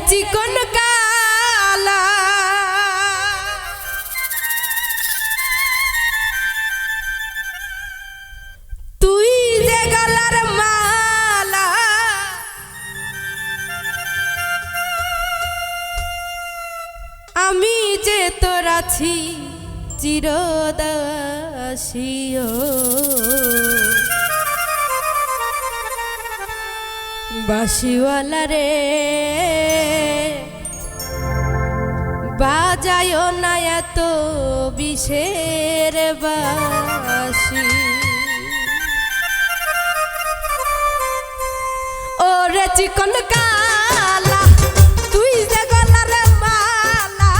চিকন কালা তুই যে গলার মালা আমি যে তোর আছি চিরদাসীয় বাঁশিওয়ালা রে বাজায়ো না এত বিষের বাঁশি ওরে চিকন কালা তুই যে গলার মালা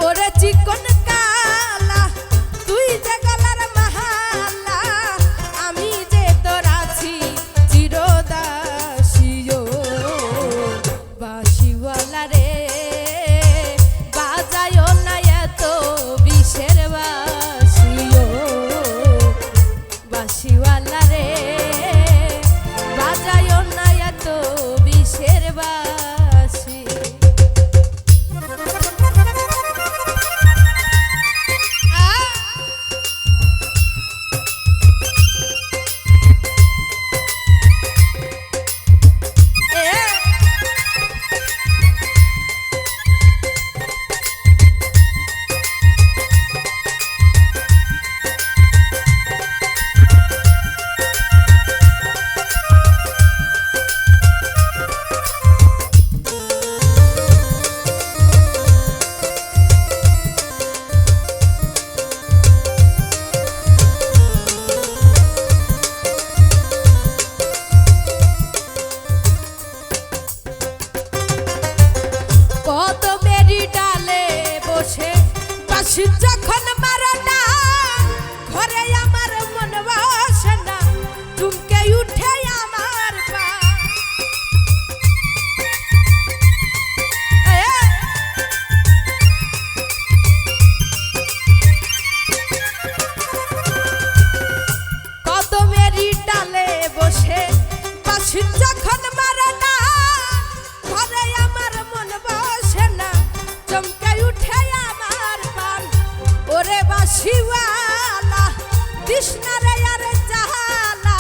ওরে চিকন কালা তুই যে গলার মালা আমি যে তোর আছি চিরদাসীয় বাঁশিওয়ালা রে বাজায়ো না এত বিষের বাঁশিও বাঁশিওয়ালা রে বাজায়ো না এত বিষের বাঁশি যখন মারনা ঘরে আমার মন বসে না চুমকে উঠে আমার পা কদমেরই ডালে বসে বাঁশি যখন মারনা ঘরে আমার মন বসে না চমকে উঠে ওরে বাঁশিওয়ালা কৃষ্ণ রে আর জালা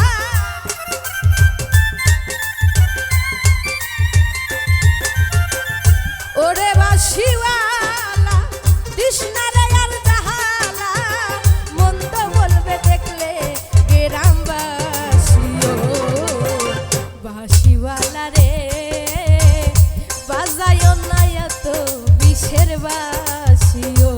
ওরে বাঁশিওয়ালা কৃষ্ণ রে আর জালা মন্দ বলবে দেখলে গ্রামবাসীও বাঁশিওয়ালা রে বাজায়ো না এত বিষের বাঁশিও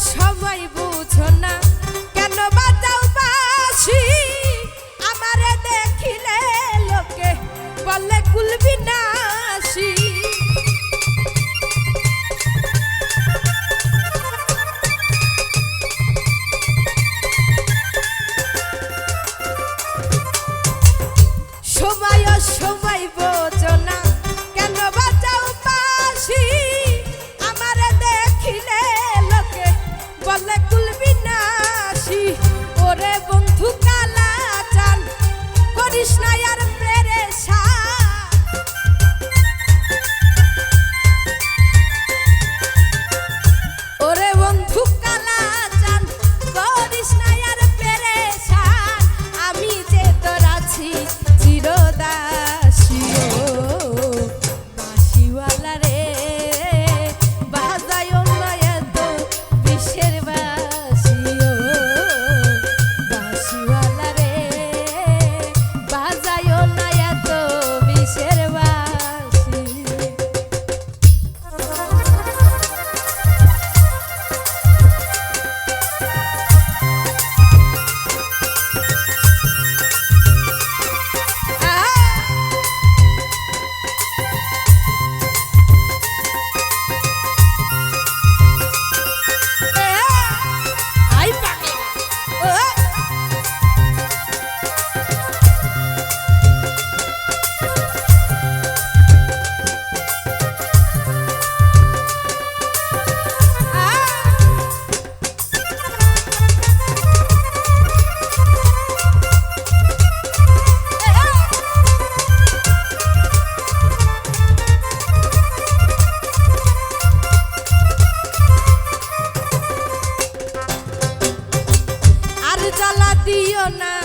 সবাই বুঝো না কেন বাজাও বাঁশি আমারে দেখিলে লোকে বলে কুলবিনাশী সবাই বোঝো না কেন বাজাও বাঁশি আমারে দেখিলে লোকে বলে কুলবিনাশী না